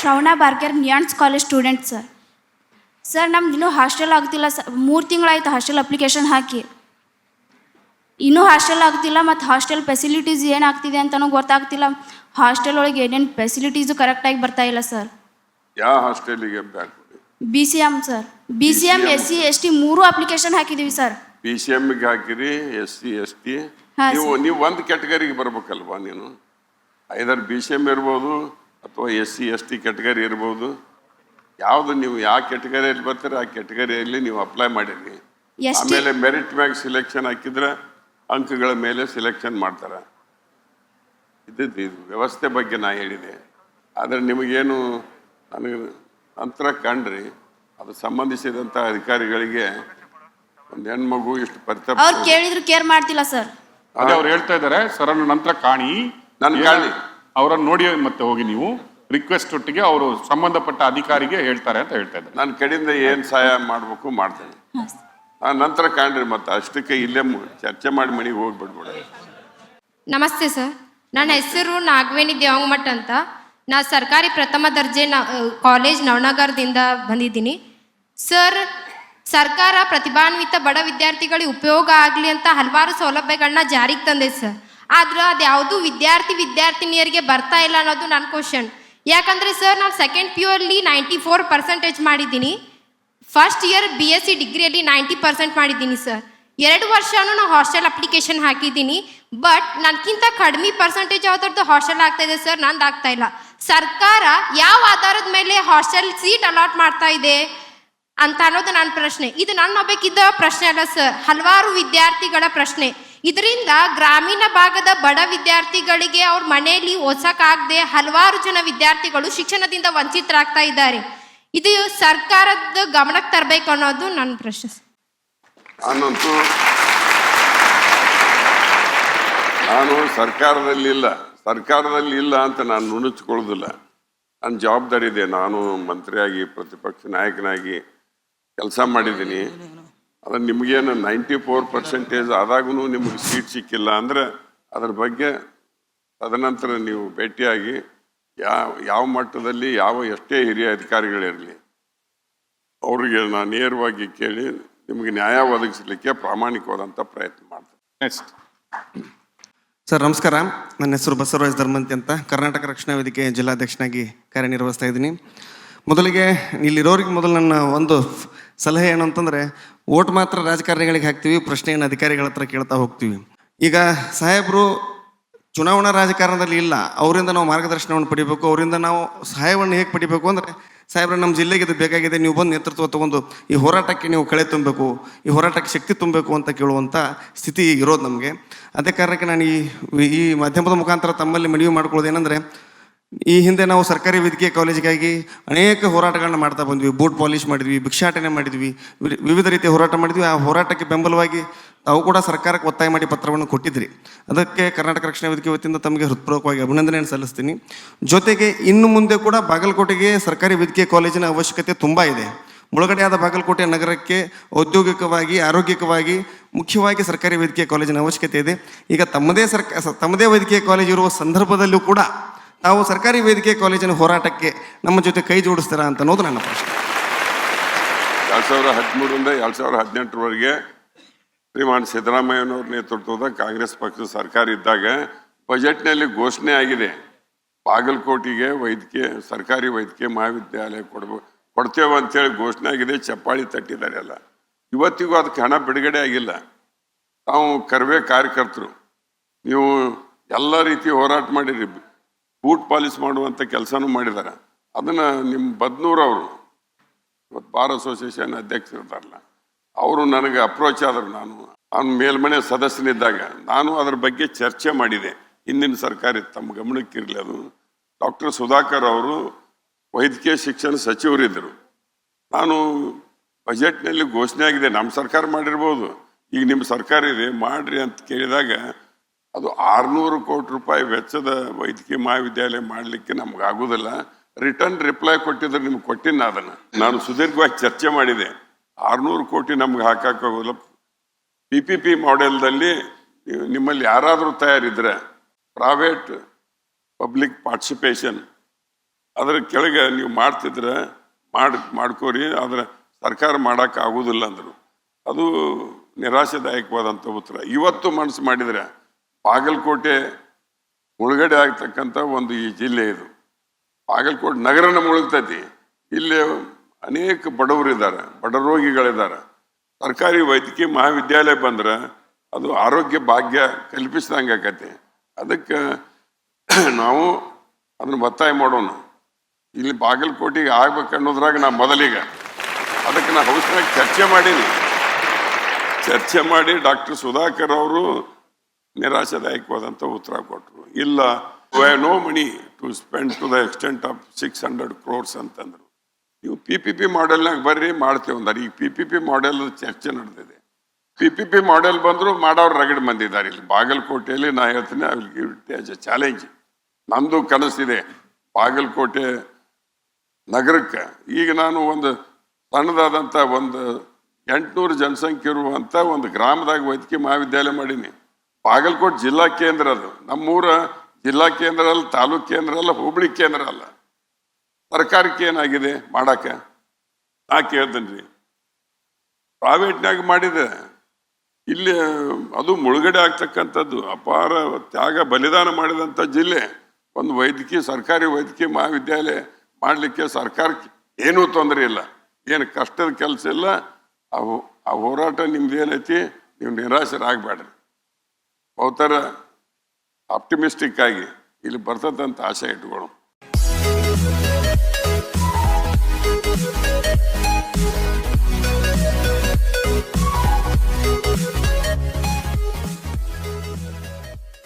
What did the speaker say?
ಶ್ರವಣ ಬಾರ್ಕರ್ ನಿಯಾನ್ಸ್ ಕಾಲೇಜ್ ಸ್ಟೂಡೆಂಟ್ ಸರ್. ಸರ್ ನಮ್ದು ಇನ್ನೂ ಹಾಸ್ಟೆಲ್ ಆಗ್ತಿಲ್ಲ ಸರ್. 3 ತಿಂಗಳಾಯ್ತು ಹಾಸ್ಟೆಲ್ ಅಪ್ಲಿಕೇಶನ್ ಹಾಕಿ, ಇನ್ನೂ ಹಾಸ್ಟೆಲ್ ಆಗ್ತಿಲ್ಲ. ಮತ್ತು ಹಾಸ್ಟೆಲ್ ಫೆಸಿಲಿಟೀಸ್ ಏನಾಗ್ತಿದೆ ಅಂತಲೂ ಗೊತ್ತಾಗ್ತಿಲ್ಲ. ಹಾಸ್ಟೆಲ್ ಒಳಗೆ ಏನೇನು ಫೆಸಿಲಿಟೀಸು ಕರೆಕ್ಟಾಗಿ ಬರ್ತಾ ಇಲ್ಲ ಸರ್. ಯಾವ ಹಾಸ್ಟೆಲಿಗೆ? BCM sir. BCM SC ST 3 application ಹಾಕಿದ್ದೀವಿ ಸರ್. BCMಗೆ ಹಾಕಿರಿ, SC ST. ನೀವು ಒಂದು ಕ್ಯಾಟಗರಿಗೆ ಬರ್ಬೇಕಲ್ವಾ? ನೀನು ಐದರ್ BCM ಇರ್ಬೋದು ಅಥವಾ SC ST ಕ್ಯಾಟಗರಿ ಇರ್ಬೋದು. ಯಾವುದು ನೀವು ಯಾವ ಕ್ಯಾಟಗರಿಯಲ್ಲಿ ಬರ್ತೀರ ಆ ಕ್ಯಾಟಗರಿಯಲ್ಲಿ ನೀವು ಅಪ್ಲೈ ಮಾಡಿರಿ. ಆಮೇಲೆ ಮೆರಿಟ್ ಮ್ಯಾಗ ಸಿಲೆಕ್ಷನ್ ಹಾಕಿದ್ರೆ ಅಂಕಗಳ ಮೇಲೆ ಸಿಲೆಕ್ಷನ್ ಮಾಡ್ತಾರೆ. ಇದು ವ್ಯವಸ್ಥೆ ಬಗ್ಗೆ ನಾ ಹೇಳಿದೆ. ಆದರೆ ನಿಮಗೇನು ನನಗೆ ನಂತರ ಕಂಡ್ರಿ ಅದು ಸಂಬಂಧಿಸಿದಂಥ ಅಧಿಕಾರಿಗಳಿಗೆ ಒಂದು ಹೆಣ್ಮಗು ಇಷ್ಟು ಪರಿತಾಪ ಅವ್ರು ಕೇಳಿದ್ರು ಕೇರ್ ಮಾಡ್ತಿಲ್ಲ ಸರ್. ಅದೇ ಅವ್ರು ಹೇಳ್ತಾ ಇದ್ದಾರೆ ಸರ್ ನಂತರ ಕಾಣಿ ಅವರನ್ನು ನೋಡಿ ಮತ್ತೆ ಹೋಗಿ ನೀವು ರಿಕ್ವೆಸ್ಟ್ ಒಟ್ಟಿಗೆ ಅವರು ಸಂಬಂಧಪಟ್ಟ ಅಧಿಕಾರಿಗೆ ಹೇಳ್ತಾರೆ ಅಂತ ಹೇಳ್ತಾ ಇದ್ದಾರೆ. ನನ್ನ ಕಡೆಯಿಂದ ಏನು ಸಹಾಯ ಮಾಡಬೇಕು ಮಾಡ್ತೇನೆ. ನಂತರ ಕಾಣ್ರಿ ಮತ್ತೆ ಅಷ್ಟಕ್ಕೆ ಇಲ್ಲೇ ಚರ್ಚೆ ಮಾಡಿ ಮನೆಗೆ ಹೋಗ್ಬಿಡ್ಬೇಡ. ನಮಸ್ತೆ ಸರ್, ನನ್ನ ಹೆಸರು ನಾಗವೇಣಿ ದೇವಂಗಮಠ್ ಅಂತ. ನಾ ಸರ್ಕಾರಿ ಪ್ರಥಮ ದರ್ಜೆ ಕಾಲೇಜ್ ನವನಗರದಿಂದ ಬಂದಿದ್ದೀನಿ ಸರ್. ಸರ್ಕಾರ ಪ್ರತಿಭಾನ್ವಿತ ಬಡ ವಿದ್ಯಾರ್ಥಿಗಳಿಗೆ ಉಪಯೋಗ ಆಗಲಿ ಅಂತ ಹಲವಾರು ಸೌಲಭ್ಯಗಳನ್ನ ಜಾರಿಗೆ ತಂದೆ ಸರ್. ಆದ್ರೆ ಅದು ಯಾವುದೂ ವಿದ್ಯಾರ್ಥಿನಿಯರಿಗೆ ಬರ್ತಾ ಇಲ್ಲ ಅನ್ನೋದು ನನ್ನ ಕ್ವಶನ್. ಯಾಕಂದರೆ ಸರ್ ನಾನು ಸೆಕೆಂಡ್ PU ಅಲ್ಲಿ 94% ಮಾಡಿದ್ದೀನಿ. ಫಸ್ಟ್ ಇಯರ್ BSc ಡಿಗ್ರಿಯಲ್ಲಿ 90% ಮಾಡಿದ್ದೀನಿ ಸರ್. 2 ವರ್ಷನೂ ನಾವು ಹಾಸ್ಟೆಲ್ ಅಪ್ಲಿಕೇಶನ್ ಹಾಕಿದ್ದೀನಿ. ಬಟ್ ನನಗಿಂತ ಕಡಿಮೆ ಪರ್ಸೆಂಟೇಜ್ ಯಾವ್ದಾರ್ದು ಹಾಸ್ಟೆಲ್ ಆಗ್ತಾ ಇದೆ ಸರ್, ನಂದು ಆಗ್ತಾ ಇಲ್ಲ. ಸರ್ಕಾರ ಯಾವ ಆಧಾರದ ಮೇಲೆ ಹಾಸ್ಟೆಲ್ ಸೀಟ್ ಅಲಾಟ್ ಮಾಡ್ತಾ ಇದೆ ಅಂತ ಅನ್ನೋದು ನನ್ನ ಪ್ರಶ್ನೆ. ಇದು ನನ್ನ ಒಬ್ಬಕ್ಕಿದ್ದ ಪ್ರಶ್ನೆ ಅಲ್ಲ ಸರ್, ಹಲವಾರು ವಿದ್ಯಾರ್ಥಿಗಳ ಪ್ರಶ್ನೆ. ಇದರಿಂದ ಗ್ರಾಮೀಣ ಭಾಗದ ಬಡ ವಿದ್ಯಾರ್ಥಿಗಳಿಗೆ ಅವ್ರ ಮನೆಯಲ್ಲಿ ಓದ್ಸಕ್ಕಾಗದೆ ಹಲವಾರು ಜನ ವಿದ್ಯಾರ್ಥಿಗಳು ಶಿಕ್ಷಣದಿಂದ ವಂಚಿತರಾಗ್ತಾ ಇದ್ದಾರೆ. ಇದು ಸರ್ಕಾರದ ಗಮನಕ್ಕೆ ತರಬೇಕು ಅನ್ನೋದು ನನ್ನ ಪ್ರಶ್ನೆ. ನಾನು ಸರ್ಕಾರದಲ್ಲಿ ಇಲ್ಲ ಅಂತ ನಾನು ನುಣುಚ್ಕೊಳ್ಳೋದಿಲ್ಲ. ನನ್ನ ಜವಾಬ್ದಾರಿ ಇದೆ. ನಾನು ಮಂತ್ರಿಯಾಗಿ ಪ್ರತಿಪಕ್ಷ ನಾಯಕನಾಗಿ ಕೆಲಸ ಮಾಡಿದ್ದೀನಿ. ಅದು ನಿಮಗೇನು 94% ಆದಾಗೂ ನಿಮಗೆ ಸೀಟ್ ಸಿಕ್ಕಿಲ್ಲ ಅಂದರೆ ಅದ್ರ ಬಗ್ಗೆ ತದನಂತರ ನೀವು ಭೇಟಿಯಾಗಿ ಯಾವ ಮಟ್ಟದಲ್ಲಿ ಎಷ್ಟೇ ಹಿರಿಯ ಅಧಿಕಾರಿಗಳಿರಲಿ ಅವರಿಗೆ ನಾನು ನೇರವಾಗಿ ಕೇಳಿ ನಿಮಗೆ ನ್ಯಾಯ ಒದಗಿಸಲಿಕ್ಕೆ ಪ್ರಾಮಾಣಿಕವಾದಂಥ ಪ್ರಯತ್ನ ಮಾಡ್ತೀನಿ. ನೆಕ್ಸ್ಟ್ ಸರ್ ನಮಸ್ಕಾರ. ನನ್ನ ಹೆಸರು ಬಸವರಾಜ್ ಧರ್ಮಂತಿ ಅಂತ, ಕರ್ನಾಟಕ ರಕ್ಷಣಾ ವೇದಿಕೆ ಜಿಲ್ಲಾಧ್ಯಕ್ಷನಾಗಿ ಕಾರ್ಯನಿರ್ವಹಿಸ್ತಾ ಇದ್ದೀನಿ. ಮೊದಲಿಗೆ ಇಲ್ಲಿರೋರಿಗೆ ನನ್ನ ಒಂದು ಸಲಹೆ ಏನು ಅಂತಂದರೆ, ಓಟ್ ಮಾತ್ರ ರಾಜಕಾರಣಿಗಳಿಗೆ ಹಾಕ್ತೀವಿ, ಪ್ರಶ್ನೆಯನ್ನು ಅಧಿಕಾರಿಗಳ ಹತ್ರ ಕೇಳ್ತಾ ಹೋಗ್ತೀವಿ. ಈಗ ಸಾಹೇಬರು ಚುನಾವಣಾ ರಾಜಕಾರಣದಲ್ಲಿ ಇಲ್ಲ, ಅವರಿಂದ ನಾವು ಮಾರ್ಗದರ್ಶನವನ್ನು ಪಡಿಬೇಕು. ಅವರಿಂದ ನಾವು ಸಹಾಯವನ್ನು ಹೇಗೆ ಪಡಿಬೇಕು ಅಂದರೆ, ಸಾಹೇಬ್ರೆ ನಮ್ಮ ಜಿಲ್ಲೆಗೆ ಇದು ಬೇಕಾಗಿದೆ, ನೀವು ಬಂದು ನೇತೃತ್ವ ತಗೊಂಡು ಈ ಹೋರಾಟಕ್ಕೆ ನೀವು ಕಳೆ ತುಂಬಬೇಕು, ಈ ಹೋರಾಟಕ್ಕೆ ಶಕ್ತಿ ತುಂಬಬೇಕು ಅಂತ ಕೇಳುವಂಥ ಸ್ಥಿತಿ ಇರೋದು ನಮಗೆ. ಅದೇ ಕಾರಣಕ್ಕೆ ನಾನು ಈ ಮಾಧ್ಯಮದ ಮುಖಾಂತರ ತಮ್ಮಲ್ಲಿ ಮನವಿ ಮಾಡ್ಕೊಳ್ಳೋದೇನೆಂದರೆ, ಈ ಹಿಂದೆ ನಾವು ಸರ್ಕಾರಿ ವೈದ್ಯಕೀಯ ಕಾಲೇಜಿಗಾಗಿ ಅನೇಕ ಹೋರಾಟಗಳನ್ನ ಮಾಡ್ತಾ ಬಂದ್ವಿ. ಬೂಟ್ ಪಾಲಿಷ್ ಮಾಡಿದ್ವಿ, ಭಿಕ್ಷಾಟನೆ ಮಾಡಿದ್ವಿ, ವಿವಿಧ ರೀತಿಯ ಹೋರಾಟ ಮಾಡಿದ್ವಿ. ಆ ಹೋರಾಟಕ್ಕೆ ಬೆಂಬಲವಾಗಿ ತಾವು ಕೂಡ ಸರ್ಕಾರಕ್ಕೆ ಒತ್ತಾಯ ಮಾಡಿ ಪತ್ರವನ್ನು ಕೊಟ್ಟಿದ್ರಿ. ಅದಕ್ಕೆ ಕರ್ನಾಟಕ ರಕ್ಷಣಾ ವೇದಿಕೆ ವತಿಯಿಂದ ತಮಗೆ ಹೃತ್ಪೂರ್ವಕವಾಗಿ ಅಭಿನಂದನೆಯನ್ನು ಸಲ್ಲಿಸ್ತೀನಿ. ಜೊತೆಗೆ ಇನ್ನು ಮುಂದೆ ಕೂಡ ಬಾಗಲಕೋಟೆಗೆ ಸರ್ಕಾರಿ ವೈದ್ಯಕೀಯ ಕಾಲೇಜಿನ ಅವಶ್ಯಕತೆ ತುಂಬ ಇದೆ. ಮುಳುಗಡೆಯಾದ ಬಾಗಲಕೋಟೆ ನಗರಕ್ಕೆ ಔದ್ಯೋಗಿಕವಾಗಿ, ಆರೋಗ್ಯಕವಾಗಿ, ಮುಖ್ಯವಾಗಿ ಸರ್ಕಾರಿ ವೈದ್ಯಕೀಯ ಕಾಲೇಜಿನ ಅವಶ್ಯಕತೆ ಇದೆ. ಈಗ ತಮ್ಮದೇ ವೈದ್ಯಕೀಯ ಕಾಲೇಜು ಇರುವ ಸಂದರ್ಭದಲ್ಲೂ ಕೂಡ ತಾವು ಸರ್ಕಾರಿ ವೈದ್ಯಕೀಯ ಕಾಲೇಜಿನ ಹೋರಾಟಕ್ಕೆ ನಮ್ಮ ಜೊತೆ ಕೈ ಜೋಡಿಸ್ತೀರಾ ಅಂತ ಅನ್ನೋದು ನನ್ನ ಪ್ರಶ್ನೆ. 2013ರಿಂದ 2018ರವರೆಗೆ ಶ್ರೀಮಾನ್ ಸಿದ್ದರಾಮಯ್ಯನವ್ರ ನೇತೃತ್ವದ ಕಾಂಗ್ರೆಸ್ ಪಕ್ಷದ ಸರ್ಕಾರ ಇದ್ದಾಗ ಬಜೆಟ್ನಲ್ಲಿ ಘೋಷಣೆ ಆಗಿದೆ, ಬಾಗಲಕೋಟೆಗೆ ಸರ್ಕಾರಿ ವೈದ್ಯಕೀಯ ಮಹಾವಿದ್ಯಾಲಯ ಕೊಡ್ತೇವೆ ಅಂತೇಳಿ ಘೋಷಣೆ ಆಗಿದೆ. ಚಪ್ಪಾಳಿ ತಟ್ಟಿದ್ದಾರೆ ಎಲ್ಲ. ಇವತ್ತಿಗೂ ಅದಕ್ಕೆ ಹಣ ಬಿಡುಗಡೆ ಆಗಿಲ್ಲ. ತಾವು ಕರ್ವೆ ಕಾರ್ಯಕರ್ತರು, ನೀವು ಎಲ್ಲ ರೀತಿ ಹೋರಾಟ ಮಾಡಿರಿ, ಬೂಟ್ ಪಾಲಿಸ್ ಮಾಡುವಂಥ ಕೆಲಸನೂ ಮಾಡಿದ್ದಾರೆ. ಅದನ್ನು ನಿಮ್ಮ ಬದ್ನೂರು ಅವರು ಇವತ್ತು ಬಾರ್ ಅಸೋಸಿಯೇಷನ್ ಅಧ್ಯಕ್ಷರಿದ್ದಾರಲ್ಲ, ಅವರು ನನಗೆ ಅಪ್ರೋಚ್ ಆದರು. ನಾನು ಮೇಲ್ಮನೆ ಸದಸ್ಯನಿದ್ದಾಗ ನಾನು ಅದ್ರ ಬಗ್ಗೆ ಚರ್ಚೆ ಮಾಡಿದೆ. ಹಿಂದಿನ ಸರ್ಕಾರ ತಮ್ಮ ಗಮನಕ್ಕಿರಲಿ. ಅದು ಡಾಕ್ಟರ್ ಸುಧಾಕರ್ ಅವರು ವೈದ್ಯಕೀಯ ಶಿಕ್ಷಣ ಸಚಿವರಿದ್ದರು. ನಾನು ಬಜೆಟ್ನಲ್ಲಿ ಘೋಷಣೆ ಆಗಿದೆ, ನಮ್ಮ ಸರ್ಕಾರ ಮಾಡಿರ್ಬೋದು, ಈಗ ನಿಮ್ಮ ಸರ್ಕಾರ ಇದೆ ಮಾಡಿರಿ ಅಂತ ಕೇಳಿದಾಗ ಅದು 600 ಕೋಟಿ ರೂಪಾಯಿ ವೆಚ್ಚದ ವೈದ್ಯಕೀಯ ಮಹಾವಿದ್ಯಾಲಯ ಮಾಡಲಿಕ್ಕೆ ನಮಗಾಗೋದಿಲ್ಲ. ರಿಟರ್ನ್ ರಿಪ್ಲೈ ಕೊಟ್ಟಿದ್ರೆ ನಿಮ್ಗೆ ಕೊಟ್ಟಿನ ಅದನ್ನು ನಾನು ಸುದೀರ್ಘವಾಗಿ ಚರ್ಚೆ ಮಾಡಿದೆ. 600 ಕೋಟಿ ನಮ್ಗೆ ಹಾಕೋಕ್ಕಾಗೋದಿಲ್ಲ. PPP ಮಾಡೆಲ್ದಲ್ಲಿ ನಿಮ್ಮಲ್ಲಿ ಯಾರಾದರೂ ತಯಾರಿದ್ರೆ ಪ್ರೈವೇಟ್ ಪಬ್ಲಿಕ್ ಪಾರ್ಟಿಸಿಪೇಷನ್ ಅದ್ರ ಕೆಳಗೆ ನೀವು ಮಾಡ್ತಿದ್ರೆ ಮಾಡ್ಕೋರಿ, ಆದ್ರೆ ಸರ್ಕಾರ ಮಾಡೋಕೆ ಆಗೋದಿಲ್ಲ ಅಂದರು. ಅದು ನಿರಾಶಾದಾಯಕವಾದಂಥ ಉತ್ತರ. ಇವತ್ತು ಮನಸ್ಸು ಮಾಡಿದರೆ ಬಾಗಲಕೋಟೆ ಮುಳುಗಡೆ ಆಗ್ತಕ್ಕಂಥ ಒಂದು ಈ ಜಿಲ್ಲೆ ಇದು. ಬಾಗಲಕೋಟೆ ನಗರನ ಮುಳುಗ್ತೈತಿ. ಇಲ್ಲಿ ಅನೇಕ ಬಡವರಿದ್ದಾರೆ, ಬಡ ರೋಗಿಗಳಿದ್ದಾರೆ. ಸರ್ಕಾರಿ ವೈದ್ಯಕೀಯ ಮಹಾವಿದ್ಯಾಲಯ ಬಂದ್ರೆ ಅದು ಆರೋಗ್ಯ ಭಾಗ್ಯ ಕಲ್ಪಿಸಿದಂಗೆ ಆಕತಿ. ಅದಕ್ಕೆ ನಾವು ಅದನ್ನು ಒತ್ತಾಯ ಮಾಡೋಣ. ಇಲ್ಲಿ ಬಾಗಲಕೋಟೆಗೆ ಆಗ್ಬೇಕನ್ನೋದ್ರಾಗ ನಾ ಮೊದಲಿಗೆ ಅದಕ್ಕೆ ನಾ ಹೌಸ್ನಾಗ ಚರ್ಚೆ ಮಾಡಿ ಡಾಕ್ಟರ್ ಸುಧಾಕರ್ ಅವರು ನಿರಾಶಾದಾಯಕವಾದಂಥ ಉತ್ತರ ಕೊಟ್ಟರು. ಇಲ್ಲ, no money to spend to the extent of 600 crores ಅಂತಂದ್ರು. ನೀವು PPP ಮಾಡೆಲ್ನಾಗ ಬರ್ರಿ ಮಾಡ್ತೇವೆ ಅಂದಾರೆ. ಈಗ PPP ಮಾಡೆಲ್ ಚರ್ಚೆ ನಡೆದಿದೆ. PPP ಮಾಡೆಲ್ ಬಂದ್ರು ಮಾಡೋರು ರಗಡ್ ಬಂದಿದ್ದಾರೆ. ಇಲ್ಲಿ ಬಾಗಲಕೋಟೆಯಲ್ಲಿ ನಾ ಹೇಳ್ತೀನಿ, I will give it as A challenge. ನಂದು ಕನಸಿದೆ ಬಾಗಲಕೋಟೆ ನಗರಕ್ಕೆ. ಈಗ ನಾನು ಒಂದು ಸಣ್ಣದಾದಂಥ ಒಂದು 800 ಜನಸಂಖ್ಯೆ ಇರುವಂಥ ಒಂದು ಗ್ರಾಮದಾಗ ವೈದ್ಯಕೀಯ ಮಹಾವಿದ್ಯಾಲಯ ಮಾಡೀನಿ. ಬಾಗಲಕೋಟೆ ಜಿಲ್ಲಾ ಕೇಂದ್ರ ಅದು. ನಮ್ಮೂರ ಜಿಲ್ಲಾ ಕೇಂದ್ರ ಅಲ್ಲ, ತಾಲೂಕ್ ಕೇಂದ್ರ ಅಲ್ಲ, ಹೋಬಳಿ ಕೇಂದ್ರ ಅಲ್ಲ. ಸರ್ಕಾರಕ್ಕೆ ಏನಾಗಿದೆ ಮಾಡಕ್ಕೆ? ನಾ ಕೇಳ್ತೇನೆ ರೀ, ಪ್ರೈವೇಟ್ನಾಗ ಮಾಡಿದೆ. ಇಲ್ಲಿ ಅದು ಮುಳುಗಡೆ ಆಗ್ತಕ್ಕಂಥದ್ದು ಅಪಾರ ತ್ಯಾಗ ಬಲಿದಾನ ಮಾಡಿದಂಥ ಜಿಲ್ಲೆ. ಒಂದು ಸರ್ಕಾರಿ ವೈದ್ಯಕೀಯ ಮಹಾವಿದ್ಯಾಲಯ ಮಾಡಲಿಕ್ಕೆ ಸರ್ಕಾರಕ್ಕೆ ಏನೂ ತೊಂದರೆ ಇಲ್ಲ, ಏನು ಕಷ್ಟದ ಕೆಲಸ ಇಲ್ಲ. ಆ ಹೋರಾಟ ನಿಮ್ದು ಏನೈತಿ, ನೀವು ನಿರಾಶರಾಗಬೇಡ್ರಿ. ಬಹುತರ ಆಪ್ಟಿಮಿಸ್ಟಿಕ್ ಆಗಿ ಇಲ್ಲಿ ಬರ್ತದಂತ ಆಸೆ ಇಟ್ಕೊಳ್ಳೋಣ.